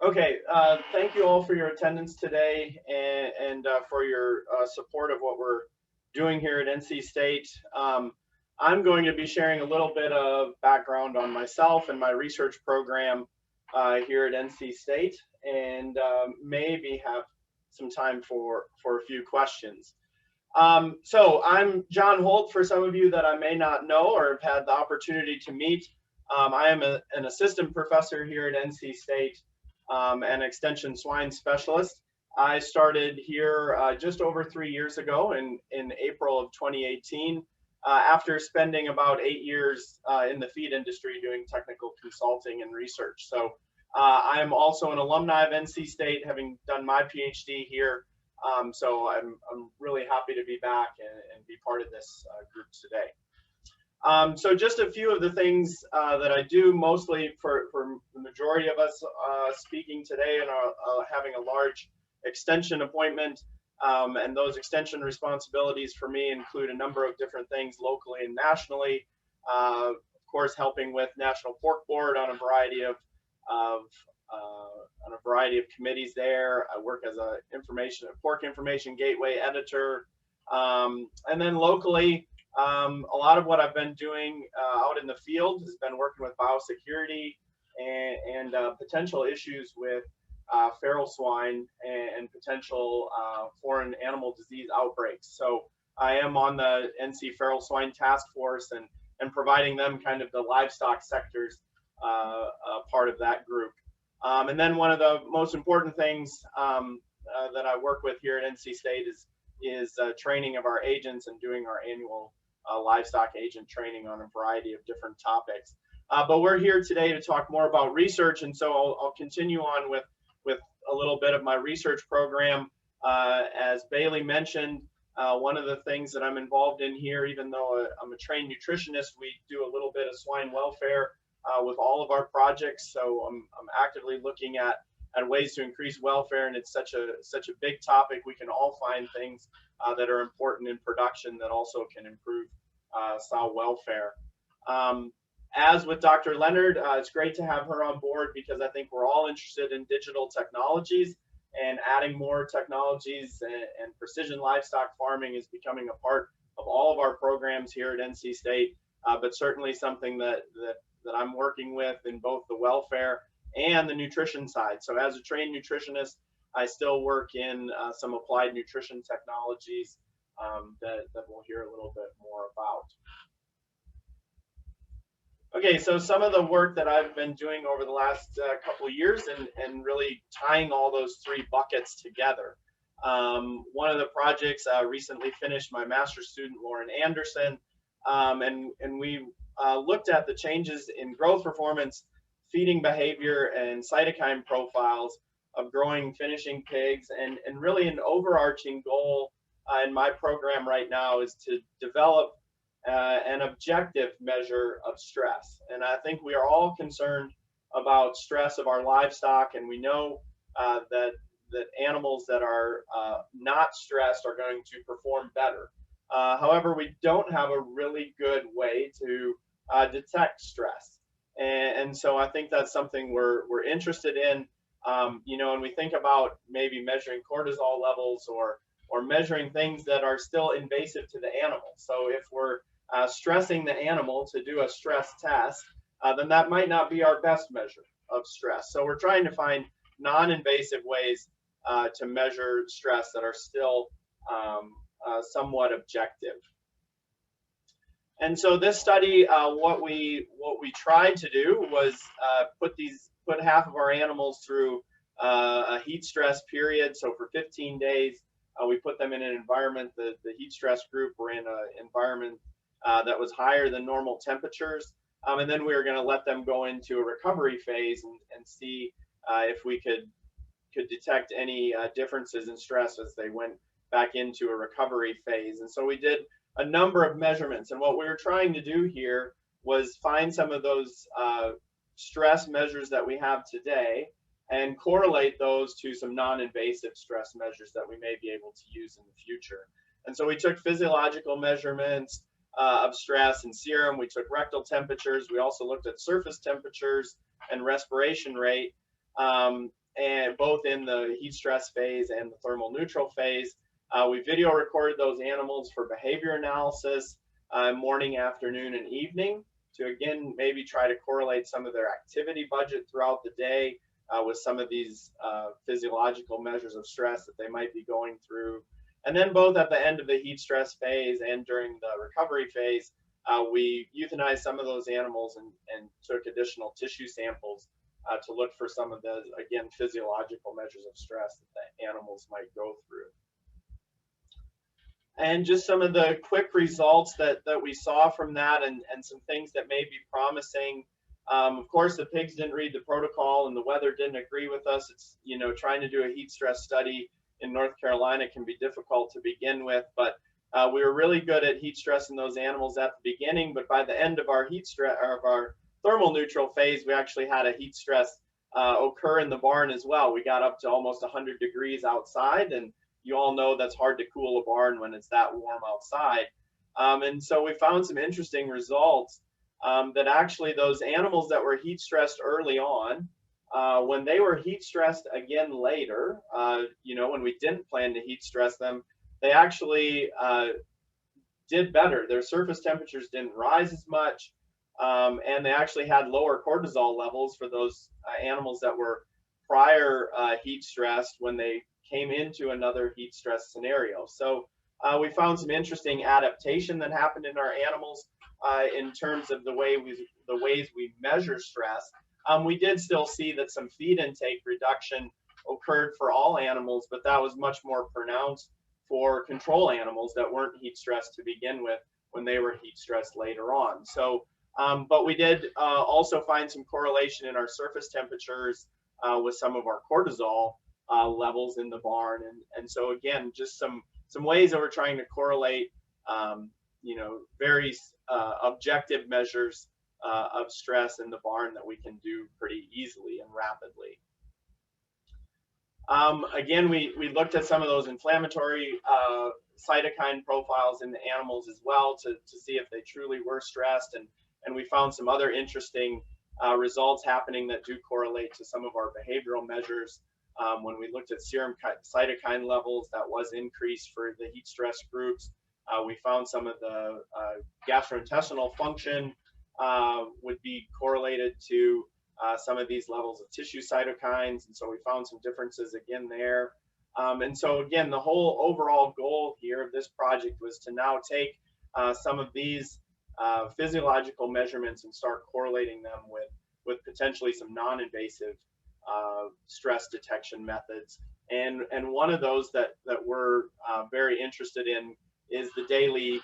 Okay, thank you all for your attendance today and for your support of what we're doing here at NC State. I'm going to be sharing a little bit of background on myself and my research program here at NC State, and maybe have some time for a few questions. So I'm John Holt, for some of you that I may not know or have had the opportunity to meet. I am an assistant professor here at NC State, and extension swine specialist. I started here just over 3 years ago in April of 2018, after spending about 8 years in the feed industry doing technical consulting and research. So I'm also an alumni of NC State, having done my PhD here. So I'm really happy to be back and be part of this group today. So just a few of the things that I do, mostly for the majority of us speaking today and having a large extension appointment. And those extension responsibilities for me include a number of different things locally and nationally. Of course, helping with National Pork Board on a variety of committees there. I work as a pork information gateway editor, and then locally. A lot of what I've been doing out in the field has been working with biosecurity and potential issues with feral swine and potential foreign animal disease outbreaks. So I am on the NC Feral Swine Task Force and providing them kind of the livestock sectors part of that group. And then one of the most important things that I work with here at NC State is training of our agents and doing our annual livestock agent training on a variety of different topics. But we're here today to talk more about research, and so I'll continue on with a little bit of my research program. As Bailey mentioned, one of the things that I'm involved in here, even though I'm a trained nutritionist, we do a little bit of swine welfare with all of our projects. So I'm actively looking at ways to increase welfare, and it's such a big topic. We can all find things that are important in production that also can improve sow welfare. As with Dr. Leonard, it's great to have her on board because I think we're all interested in digital technologies, and adding more technologies and precision livestock farming is becoming a part of all of our programs here at NC State, but certainly something that I'm working with in both the welfare and the nutrition side. So as a trained nutritionist, I still work in some applied nutrition technologies that we'll hear a little bit more about. Okay, so some of the work that I've been doing over the last couple of years and really tying all those three buckets together. One of the projects recently finished my master's student, Lauren Anderson, and we looked at the changes in growth performance, feeding behavior, and cytokine profiles of growing finishing pigs. And really an overarching goal in my program right now is to develop an objective measure of stress. And I think we are all concerned about stress of our livestock, and we know that animals that are not stressed are going to perform better. However, we don't have a really good way to detect stress. And so I think that's something we're interested in. And we think about maybe measuring cortisol levels or measuring things that are still invasive to the animal. So if we're stressing the animal to do a stress test, then that might not be our best measure of stress. So we're trying to find non-invasive ways to measure stress that are still somewhat objective. And so this study, what we tried to do was put half of our animals through a heat stress period. So for 15 days, we put them in an environment. The heat stress group were in an environment that was higher than normal temperatures, and then we were going to let them go into a recovery phase and see if we could detect any differences in stress as they went back into a recovery phase. And so we did a number of measurements, and what we were trying to do here was find some of those stress measures that we have today and correlate those to some non-invasive stress measures that we may be able to use in the future. And so we took physiological measurements of stress and serum. We took rectal temperatures. We also looked at surface temperatures and respiration rate. and both in the heat stress phase and the thermal neutral phase. We video recorded those animals for behavior analysis morning, afternoon, and evening to again maybe try to correlate some of their activity budget throughout the day with some of these physiological measures of stress that they might be going through. And then both at the end of the heat stress phase and during the recovery phase, we euthanized some of those animals and took additional tissue samples to look for some of the, again, physiological measures of stress that the animals might go through. And just some of the quick results that we saw from that, and some things that may be promising. Of course, the pigs didn't read the protocol and the weather didn't agree with us. It's, you know, trying to do a heat stress study in North Carolina can be difficult to begin with, but we were really good at heat stressing those animals at the beginning. But by the end of our heat stress, of our thermal neutral phase, we actually had a heat stress occur in the barn as well. We got up to almost 100 degrees outside, and you all know that's hard to cool a barn when it's that warm outside. And so we found some interesting results that actually those animals that were heat stressed early on, when they were heat stressed again later, you know, when we didn't plan to heat stress them, they actually did better. Their surface temperatures didn't rise as much, and they actually had lower cortisol levels for those animals that were prior heat stressed when they came into another heat stress scenario. So we found some interesting adaptation that happened in our animals in terms of the ways we measure stress. We did still see that some feed intake reduction occurred for all animals, but that was much more pronounced for control animals that weren't heat stressed to begin with when they were heat stressed later on. So, but we did also find some correlation in our surface temperatures with some of our cortisol levels in the barn. And so again, just some ways that we're trying to correlate, you know, very objective measures of stress in the barn that we can do pretty easily and rapidly. Again, we looked at some of those inflammatory cytokine profiles in the animals as well to see if they truly were stressed, and we found some other interesting results happening that do correlate to some of our behavioral measures. When we looked at serum cytokine levels, that was increased for the heat stress groups. We found some of the gastrointestinal function would be correlated to some of these levels of tissue cytokines, and so we found some differences again there. And so again, the whole overall goal here of this project was to now take some of these physiological measurements and start correlating them with potentially some non-invasive stress detection methods. And one of those that we're very interested in is the daily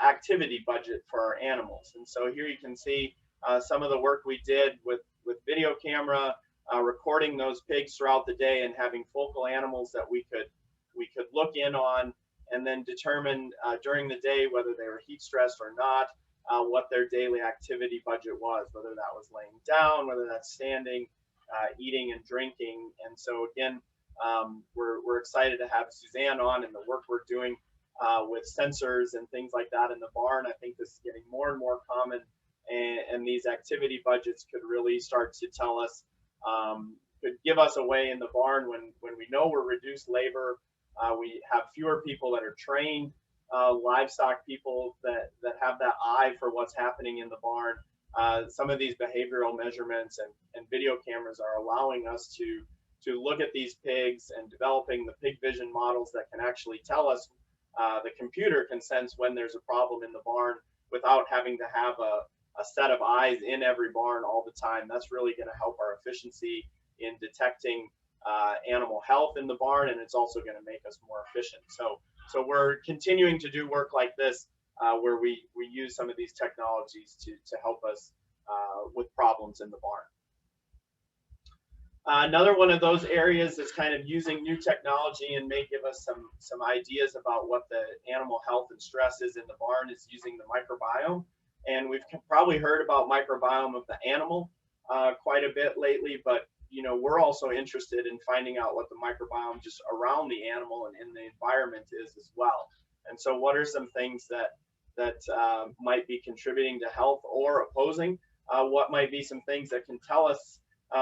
activity budget for our animals. And so here you can see some of the work we did with video camera, recording those pigs throughout the day and having focal animals that we could look in on, and then determine during the day whether they were heat stressed or not, what their daily activity budget was, whether that was laying down, whether that's standing, eating and drinking. And so again, we're excited to have Suzanne on and the work we're doing with sensors and things like that in the barn. I think this is getting more and more common, and these activity budgets could really start to tell us, could give us a way in the barn when we know we're reduced labor, we have fewer people that are trained, livestock people that have that eye for what's happening in the barn. Some of these behavioral measurements and video cameras are allowing us to look at these pigs and developing the pig vision models that can actually tell us, the computer can sense when there's a problem in the barn without having to have a set of eyes in every barn all the time. That's really going to help our efficiency in detecting animal health in the barn, and it's also going to make us more efficient. So we're continuing to do work like this where we use some of these technologies to help us with problems in the barn. Another one of those areas that's kind of using new technology and may give us some ideas about what the animal health and stress is in the barn is using the microbiome. And we've probably heard about microbiome of the animal quite a bit lately, but you know, we're also interested in finding out what the microbiome just around the animal and in the environment is as well. And so what are some things that might be contributing to health or opposing? What might be some things that can tell us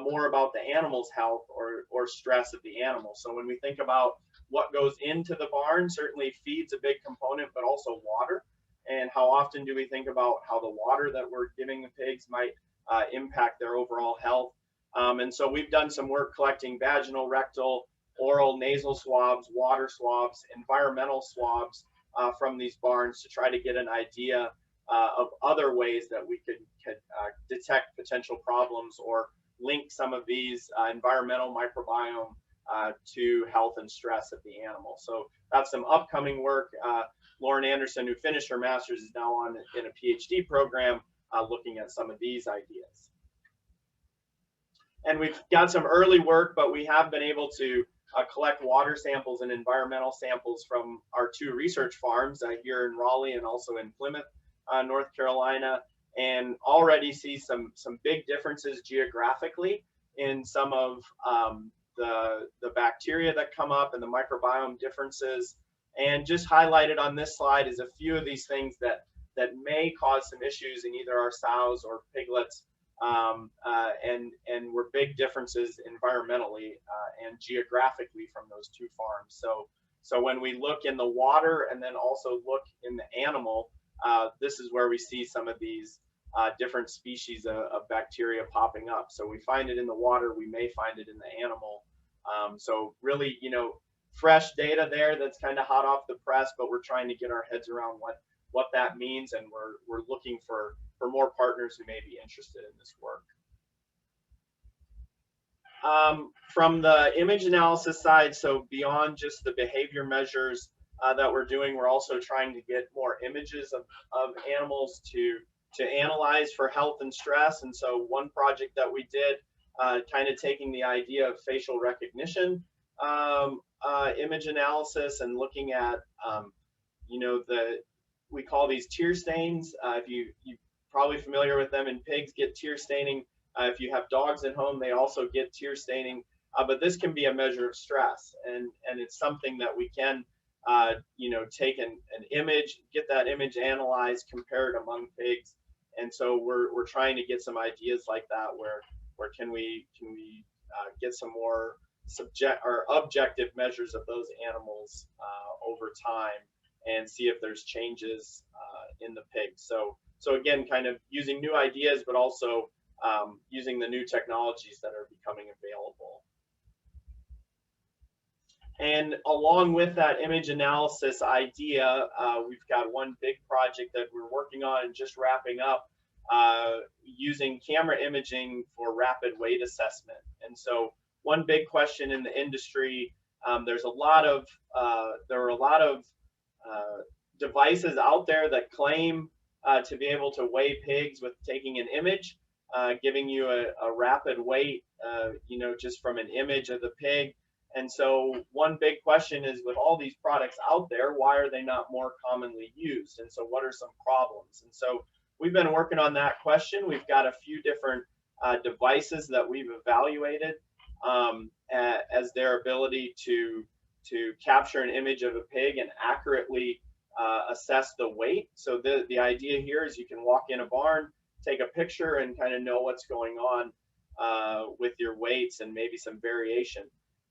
more about the animal's health or stress of the animal. So when we think about what goes into the barn, certainly feed's a big component, but also water. And how often do we think about how the water that we're giving the pigs might impact their overall health? And so we've done some work collecting vaginal, rectal, oral, nasal swabs, water swabs, environmental swabs from these barns to try to get an idea of other ways that we could detect potential problems or link some of these environmental microbiome to health and stress of the animal. So that's some upcoming work. Lauren Anderson, who finished her master's, is now on in a PhD program looking at some of these ideas. And we've got some early work, but we have been able to collect water samples and environmental samples from our 2 research farms here in Raleigh and also in Plymouth, North Carolina, and already see some big differences geographically in some of the bacteria that come up and the microbiome differences. And just highlighted on this slide is a few of these things that may cause some issues in either our sows or piglets, and were big differences environmentally and geographically from those 2 farms. So when we look in the water and then also look in the animal, this is where we see some of these different species of bacteria popping up. So we find it in the water, we may find it in the animal. So really, fresh data there that's kind of hot off the press, but we're trying to get our heads around what that means, and we're looking for more partners who may be interested in this work. From the image analysis side, so beyond just the behavior measures that we're doing, we're also trying to get more images of animals to analyze for health and stress. And so one project that we did, kind of taking the idea of facial recognition image analysis and looking at, we call these tear stains. If you're probably familiar with them, and pigs get tear staining. If you have dogs at home, they also get tear staining. But this can be a measure of stress, and it's something that we can, take an image, get that image analyzed, compare it among pigs. And so we're trying to get some ideas like that, where can we get some more objective measures of those animals over time and see if there's changes in the pigs. So again, kind of using new ideas, but also using the new technologies that are becoming available. And along with that image analysis idea, we've got one big project that we're working on and just wrapping up, using camera imaging for rapid weight assessment. And so one big question in the industry, there are a lot of devices out there that claim to be able to weigh pigs with taking an image, giving you a rapid weight, just from an image of the pig. And so one big question is, with all these products out there, why are they not more commonly used? And so what are some problems? And so we've been working on that question. We've got a few different devices that we've evaluated as their ability to capture an image of a pig and accurately assess the weight. So the idea here is you can walk in a barn, take a picture, and kind of know what's going on with your weights and maybe some variation.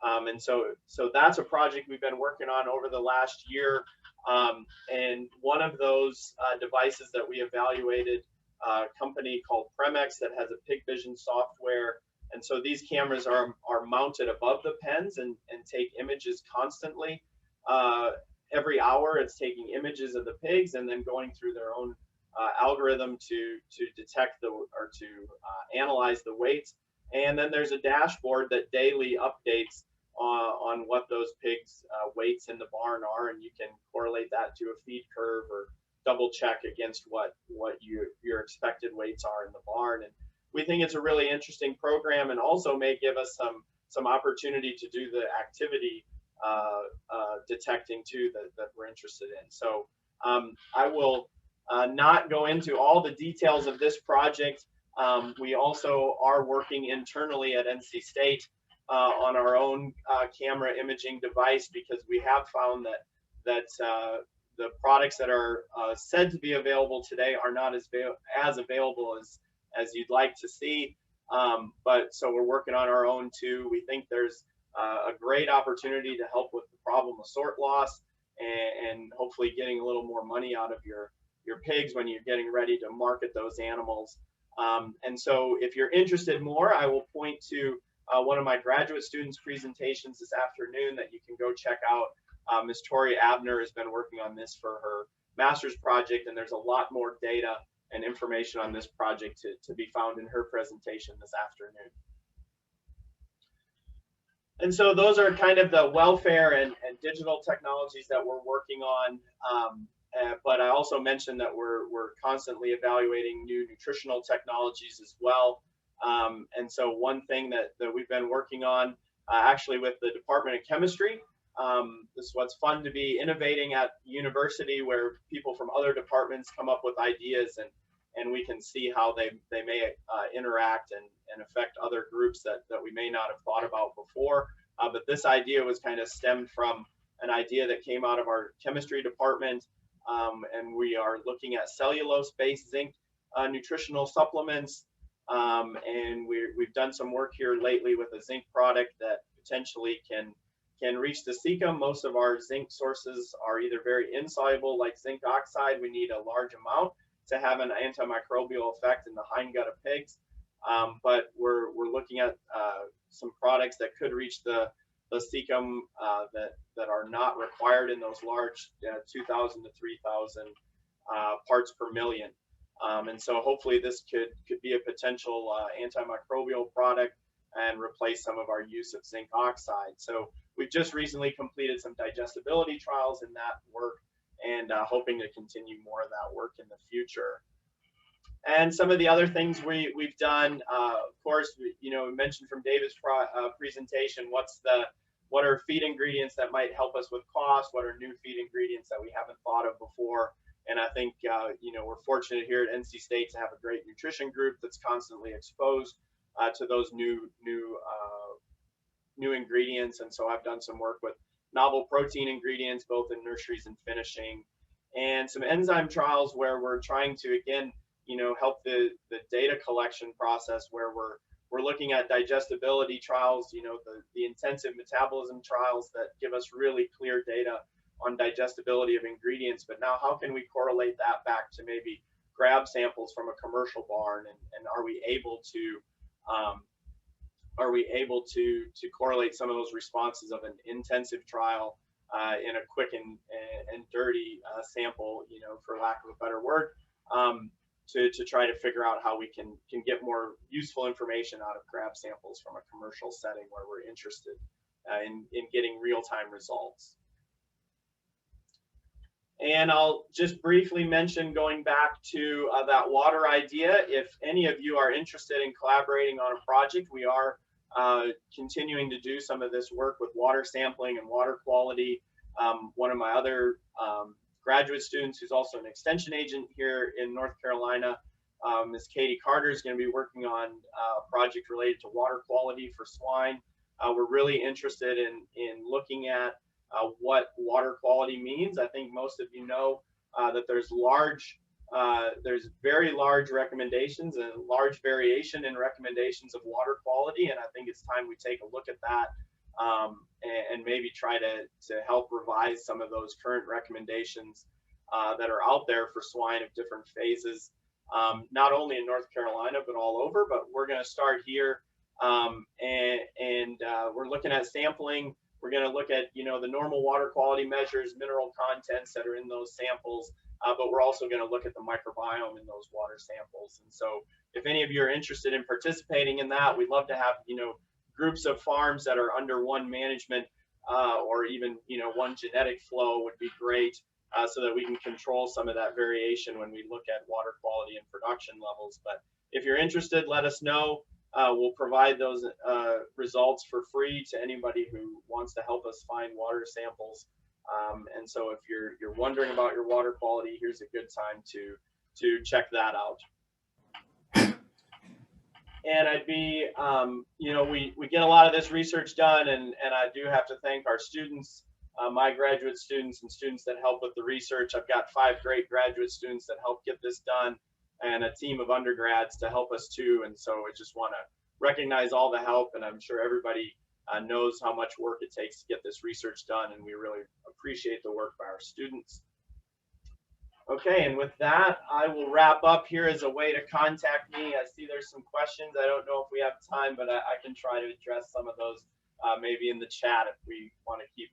And so that's a project we've been working on over the last year. And one of those devices that we evaluated, a company called Premex that has a pig vision software. And so these cameras are mounted above the pens and take images constantly. Every hour it's taking images of the pigs and then going through their own algorithm to detect to analyze the weights. And then there's a dashboard that daily updates on what those pigs' weights in the barn are, and you can correlate that to a feed curve or double check against what your expected weights are in the barn. And we think it's a really interesting program, and also may give us some opportunity to do the activity detecting too that we're interested in. So I will not go into all the details of this project. We also are working internally at NC State on our own camera imaging device, because we have found that the products that are said to be available today are not as available as you'd like to see. But so we're working on our own too. We think there's a great opportunity to help with the problem of sort loss, and hopefully getting a little more money out of your pigs when you're getting ready to market those animals. And so if you're interested more, I will point to one of my graduate students' presentations this afternoon that you can go check out. Ms. Tori Abner has been working on this for her master's project, and there's a lot more data and information on this project to be found in her presentation this afternoon. And so those are kind of the welfare and digital technologies that we're working on. But I also mentioned that we're constantly evaluating new nutritional technologies as well. And so one thing that we've been working on actually with the Department of Chemistry, this is what's fun to be innovating at university, where people from other departments come up with ideas, and we can see how they may interact and affect other groups that we may not have thought about before. But this idea was kind of stemmed from an idea that came out of our chemistry department, and we are looking at cellulose-based zinc nutritional supplements, and we've done some work here lately with a zinc product that potentially can reach the cecum. Most of our zinc sources are either very insoluble, like zinc oxide. We need a large amount to have an antimicrobial effect in the hindgut of pigs. But we're looking at some products that could reach the cecum that are not required in those large 2,000 to 3,000 parts per million. And so hopefully this could be a potential antimicrobial product and replace some of our use of zinc oxide. So we've just recently completed some digestibility trials in that work, and hoping to continue more of that work in the future. And some of the other things we've done, of course, we mentioned from David's presentation, what are feed ingredients that might help us with cost? What are new feed ingredients that we haven't thought of before? And I think we're fortunate here at NC State to have a great nutrition group that's constantly exposed to those new ingredients. And so I've done some work with novel protein ingredients, both in nurseries and finishing, and some enzyme trials where we're trying to, again, help the data collection process, where we're looking at digestibility trials, the intensive metabolism trials that give us really clear data on digestibility of ingredients. But now how can we correlate that back to maybe grab samples from a commercial barn, and are we able to correlate some of those responses of an intensive trial in a quick and dirty sample, for lack of a better word, to try to figure out how we can get more useful information out of grab samples from a commercial setting where we're interested in getting real-time results. And I'll just briefly mention, going back to that water idea, if any of you are interested in collaborating on a project, we are continuing to do some of this work with water sampling and water quality. One of my other graduate students, who's also an extension agent here in North Carolina, Ms. Katie Carter, is going to be working on a project related to water quality for swine. We're really interested in looking at what water quality means. I think most of you know that there's very large recommendations and large variation in recommendations of water quality, and I think it's time we take a look at that and maybe try to help revise some of those current recommendations that are out there for swine of different phases, not only in North Carolina but all over. But we're going to start here, and we're looking at sampling. We're going to look at the normal water quality measures, mineral contents that are in those samples, but we're also going to look at the microbiome in those water samples. And so if any of you are interested in participating in that, we'd love to have groups of farms that are under one management, or even one genetic flow would be great, so that we can control some of that variation when we look at water quality and production levels. But if you're interested, let us know. We'll provide those results for free to anybody who wants to help us find water samples. And so if you're wondering about your water quality, here's a good time to check that out. And I'd be, we get a lot of this research done, and I do have to thank our students, my graduate students and students that help with the research. I've got 5 great graduate students that help get this done, and a team of undergrads to help us too. And so I just want recognize all the help, and I'm sure everybody knows how much work it takes to get this research done, and we really appreciate the work by our students. Okay, and with that, I will wrap up here as a way to contact me. I see there's some questions. I don't know if we have time, but I can try to address some of those maybe in the chat if we want to keep